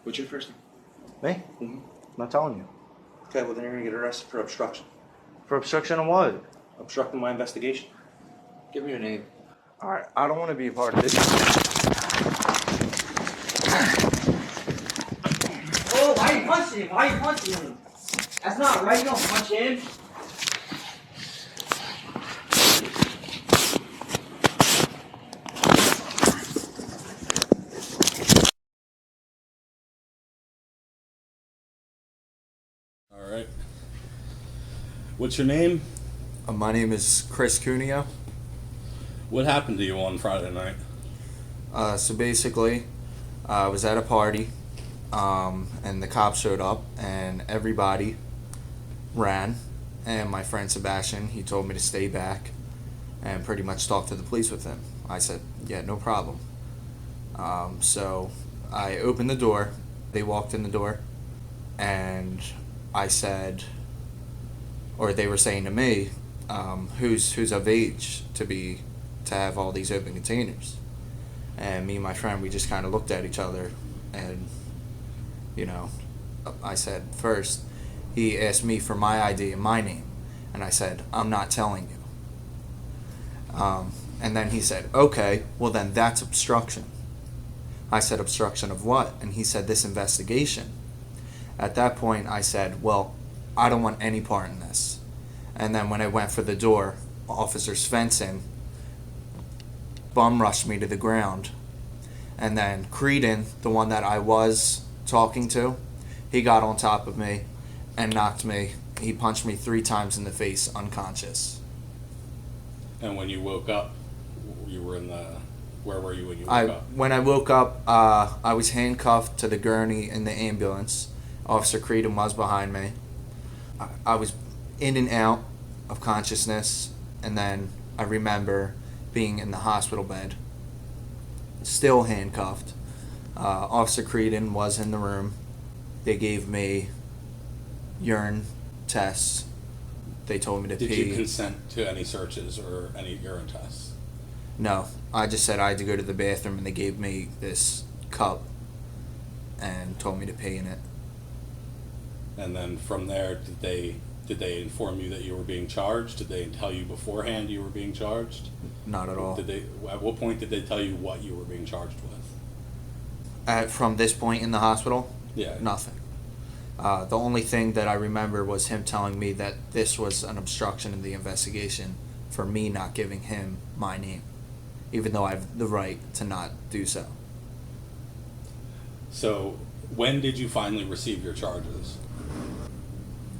What's your first name? Me? I'm not telling you. Okay, well then you're gonna get arrested for obstruction. For obstruction of what? Obstructing my investigation. Give me your name. Alright, I don't want to be a part of this. Oh, why are you punching him? Why are you punching him? That's not right. You don't punch him. All right. What's your name? My name is Chris Cuneo. What happened to you on Friday night? So basically, I was at a party, and the cops showed up, and everybody ran. And my friend Sebastian, he told me to stay back and pretty much talk to the police with him. I said, yeah, no problem. So I opened the door. They walked in the door, and I said, or they were saying to me, who's of age to have all these open containers? And me and my friend, we just kind of looked at each other, and I said first, he asked me for my ID and my name, and I said, I'm not telling you. And then he said, okay, well then that's obstruction. I said, obstruction of what? And he said, this investigation. At that point, I said, well, I don't want any part in this. And then when I went for the door, Officer Svenson bum rushed me to the ground. And then Creedon, the one that I was talking to, he got on top of me and knocked me. He punched me 3 times in the face, unconscious. And when you woke up, you were where were you when you woke up? When I woke up, I was handcuffed to the gurney in the ambulance. Officer Creedon was behind me. I was in and out of consciousness, and then I remember being in the hospital bed, still handcuffed. Officer Creedon was in the room. They gave me urine tests. They told me to pee. Did you consent to any searches or any urine tests? No, I just said I had to go to the bathroom, and they gave me this cup and told me to pee in it. And then from there, did they inform you that you were being charged? Did they tell you beforehand you were being charged? Not at all. At what point did they tell you what you were being charged with? From this point in the hospital? Yeah. Nothing. The only thing that I remember was him telling me that this was an obstruction in the investigation for me not giving him my name, even though I have the right to not do so. So when did you finally receive your charges?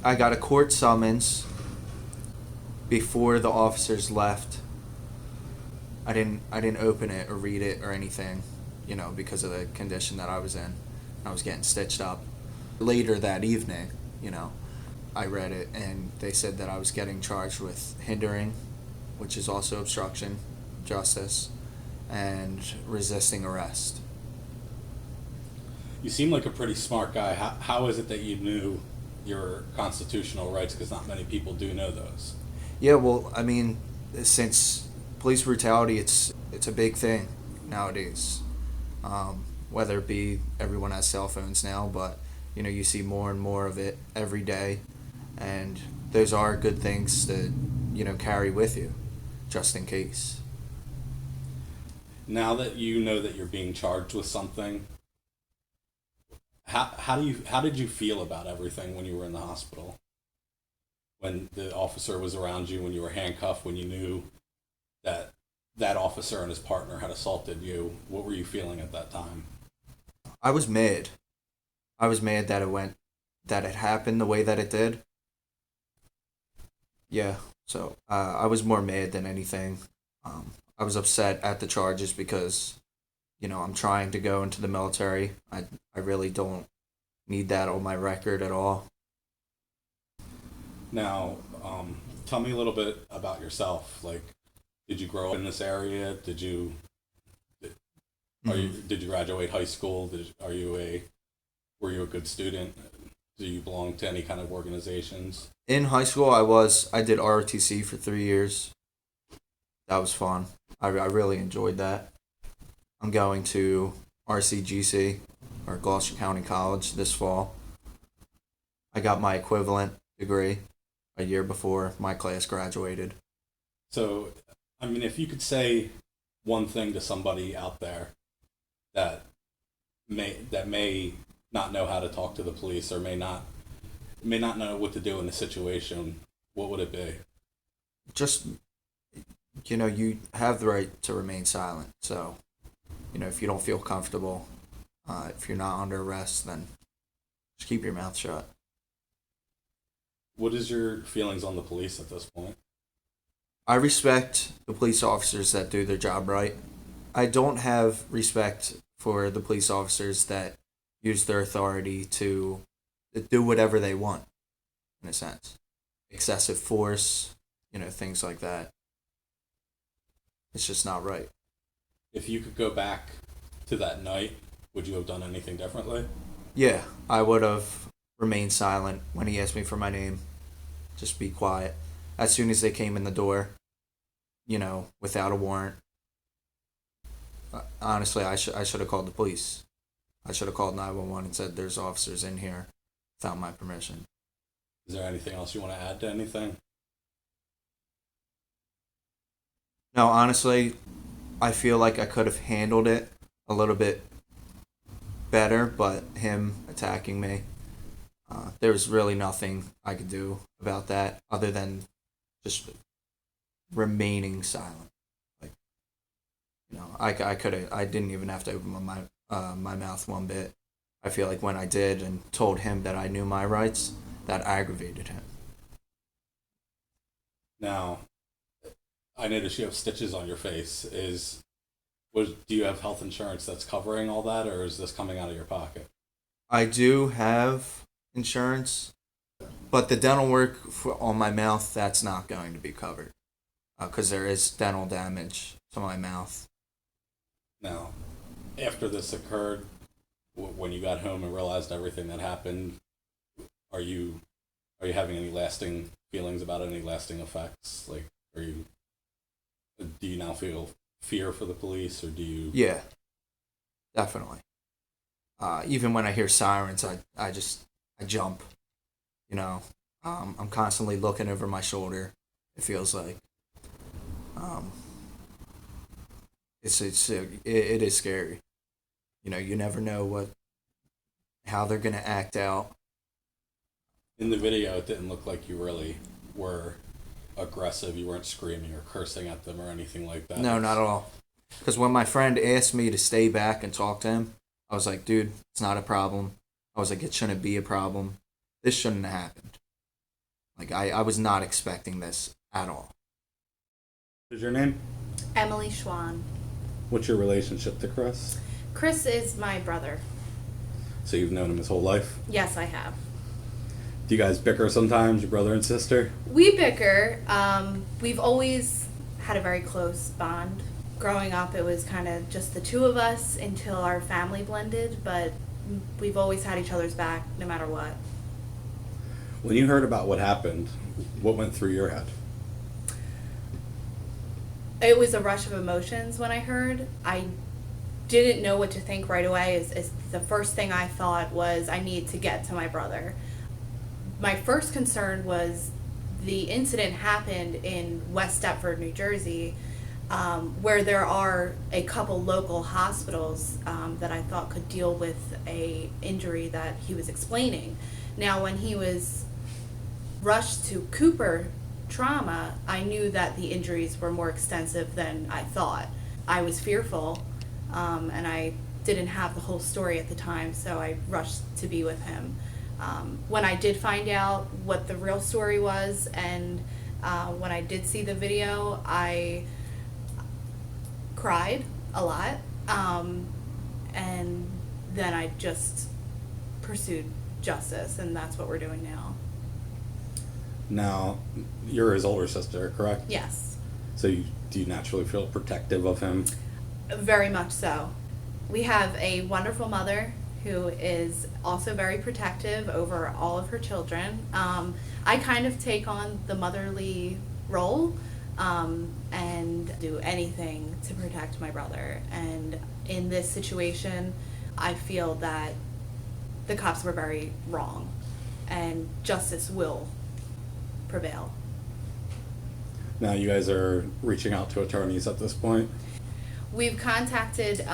I got a court summons before the officers left. I didn't open it or read it or anything, because of the condition that I was in. I was getting stitched up. Later that evening, I read it, and they said that I was getting charged with hindering, which is also obstruction, justice, and resisting arrest. You seem like a pretty smart guy. How is it that you knew your constitutional rights? Because not many people do know those. Yeah, well, I mean, since police brutality, it's a big thing nowadays. Whether it be everyone has cell phones now, but you see more and more of it every day, and those are good things to carry with you, just in case. Now that you know that you're being charged with something, how did you feel about everything when you were in the hospital? When the officer was around you, when you were handcuffed, when you knew that officer and his partner had assaulted you, what were you feeling at that time? I was mad. I was mad that it happened the way that it did. Yeah, so I was more mad than anything. I was upset at the charges because, I'm trying to go into the military. I really don't need that on my record at all. Now, tell me a little bit about yourself. Like, did you grow up in this area? Did you graduate high school? Were you a good student? Do you belong to any kind of organizations? In high school, I did ROTC for 3 years. That was fun. I really enjoyed that. I'm going to RCGC, or Gloucester County College, this fall. I got my equivalent degree a year before my class graduated. So, I mean, if you could say one thing to somebody out there that may not know how to talk to the police, or may not know what to do in a situation, what would it be? Just, you have the right to remain silent. So, if you don't feel comfortable, if you're not under arrest, then just keep your mouth shut. What is your feelings on the police at this point? I respect the police officers that do their job right. I don't have respect for the police officers that use their authority to do whatever they want, in a sense. Excessive force, things like that. It's just not right. If you could go back to that night, would you have done anything differently? Yeah, I would have remained silent when he asked me for my name. Just be quiet. As soon as they came in the door, without a warrant, honestly, I should have called the police. I should have called 911 and said there's officers in here without my permission. Is there anything else you want to add to anything? No, honestly, I feel like I could have handled it a little bit better, but him attacking me, there was really nothing I could do about that other than just remaining silent. I didn't even have to open my mouth one bit. I feel like when I did and told him that I knew my rights, that aggravated him. Now, I noticed you have stitches on your face. Do you have health insurance that's covering all that, or is this coming out of your pocket? I do have insurance, but the dental work on my mouth, that's not going to be covered because there is dental damage to my mouth. Now, after this occurred, when you got home and realized everything that happened, are you having any lasting feelings about it, any lasting effects? Like, do you now feel fear for the police, or do you? Yeah, definitely. Even when I hear sirens, I jump. I'm constantly looking over my shoulder. It feels like. It is scary. You never know how they're gonna act out. In the video, it didn't look like you really were aggressive. You weren't screaming or cursing at them or anything like that. No, not at all. Because when my friend asked me to stay back and talk to him, I was like, dude, it's not a problem. I was like, it shouldn't be a problem. This shouldn't have happened. Like, I was not expecting this at all. What is your name? Emily Schwan. What's your relationship to Chris? Chris is my brother. So you've known him his whole life? Yes, I have. Do you guys bicker sometimes, your brother and sister? We bicker. We've always had a very close bond. Growing up, it was kind of just the two of us until our family blended, but we've always had each other's back no matter what. When you heard about what happened, what went through your head? It was a rush of emotions when I heard. I didn't know what to think right away. Is the first thing I thought was I need to get to my brother. My first concern was the incident happened in West Depford, New Jersey, where there are a couple local hospitals that I thought could deal with a injury that he was explaining. Now, when he was rushed to Cooper Trauma, I knew that the injuries were more extensive than I thought. I was fearful, and I didn't have the whole story at the time, so I rushed to be with him. When I did find out what the real story was, and when I did see the video, I cried a lot, and then I just pursued justice, and that's what we're doing now. Now, you're his older sister, correct? Yes. So do you naturally feel protective of him? Very much so. We have a wonderful mother who is also very protective over all of her children. I kind of take on the motherly role and do anything to protect my brother. And in this situation, I feel that the cops were very wrong, and justice will prevail. Now you guys are reaching out to attorneys at this point. We've contacted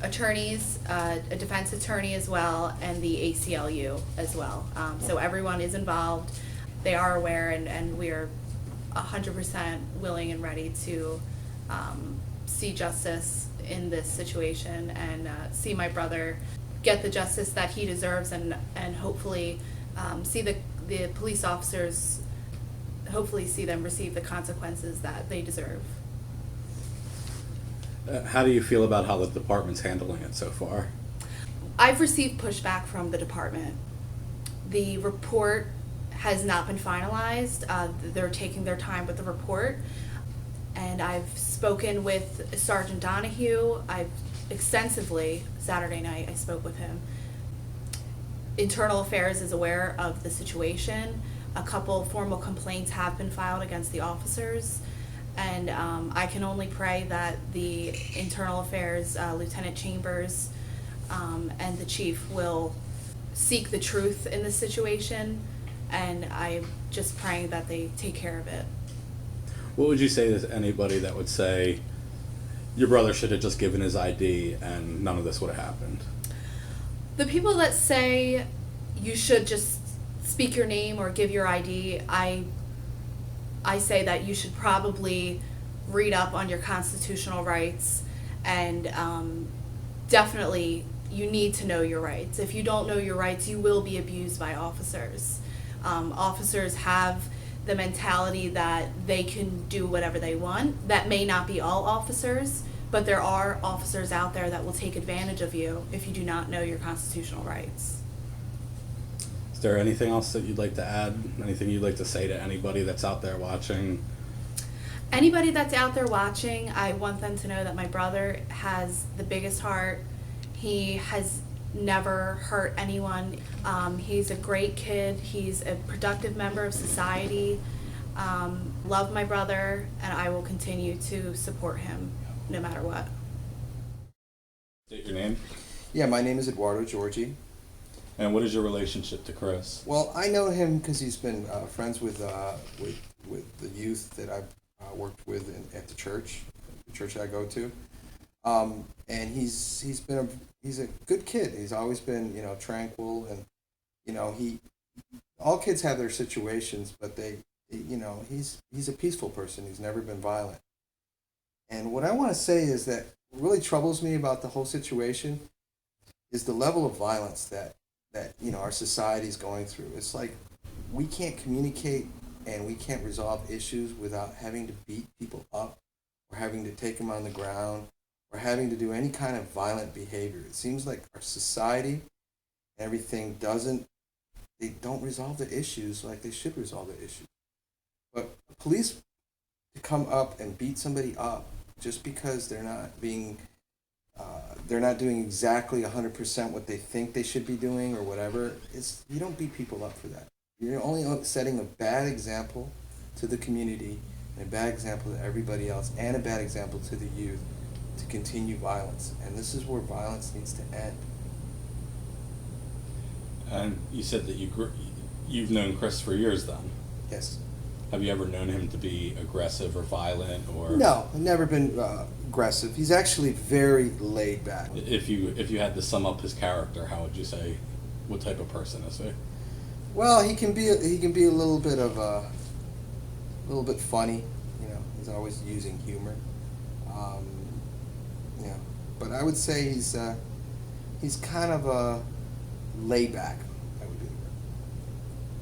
attorneys, a defense attorney as well, and the ACLU as well. So everyone is involved. They are aware, and we are 100% willing and ready to see justice in this situation and see my brother get the justice that he deserves, and hopefully see the police officers, hopefully see them receive the consequences that they deserve. How do you feel about how the department's handling it so far? I've received pushback from the department. The report has not been finalized. They're taking their time with the report. And I've spoken with Sergeant Donahue. Extensively, Saturday night, I spoke with him. Internal Affairs is aware of the situation. A couple formal complaints have been filed against the officers. And I can only pray that the Internal Affairs, Lieutenant Chambers, and the chief will seek the truth in this situation, and I'm just praying that they take care of it. What would you say to anybody that would say your brother should have just given his ID and none of this would have happened? The people that say you should just speak your name or give your ID, I say that you should probably read up on your constitutional rights, and definitely you need to know your rights. If you don't know your rights, you will be abused by officers. Officers have the mentality that they can do whatever they want. That may not be all officers, but there are officers out there that will take advantage of you if you do not know your constitutional rights. Is there anything else that you'd like to add? Anything you'd like to say to anybody that's out there watching? Anybody that's out there watching, I want them to know that my brother has the biggest heart. He has never hurt anyone. He's a great kid. He's a productive member of society. Love my brother, and I will continue to support him no matter what. State your name. Yeah, my name is Eduardo Giorgi. And what is your relationship to Chris? Well, I know him because he's been friends with the youth that I've worked with at the church that I go to, and he's a good kid. He's always been tranquil, and all kids have their situations, but he's a peaceful person. He's never been violent. And what I want to say is that what really troubles me about the whole situation is the level of violence that our society is going through. It's like we can't communicate and we can't resolve issues without having to beat people up or having to take them on the ground or having to do any kind of violent behavior. It seems like our society, everything they don't resolve the issues like they should resolve the issues. But police to come up and beat somebody up just because they're not doing exactly 100% what they think they should be doing or whatever, you don't beat people up for that. You're only setting a bad example to the community and a bad example to everybody else and a bad example to the youth to continue violence. And this is where violence needs to end. And you said that you've known Chris for years then. Yes. Have you ever known him to be aggressive or violent or? No, I've never been aggressive. He's actually very laid back. If you had to sum up his character, how would you say, what type of person is he? Well, he can be a little bit funny. He's always using humor. But I would say he's kind of a laid back. That would be the word.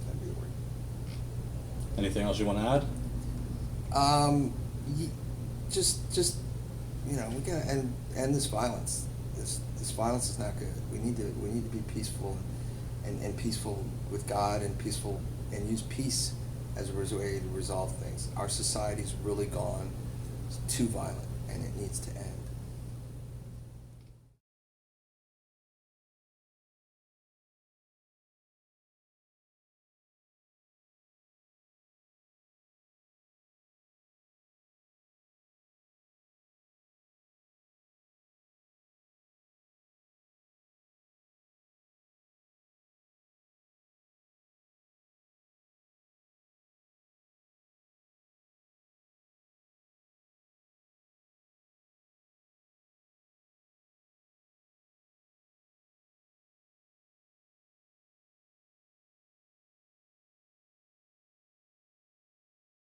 That'd be the word. Anything else you want to add? Just we gotta end this violence. This violence is not good. We need to be peaceful, and peaceful with God, and peaceful, and use peace as a way to resolve things. Our society's really gone. It's too violent, and it needs to end.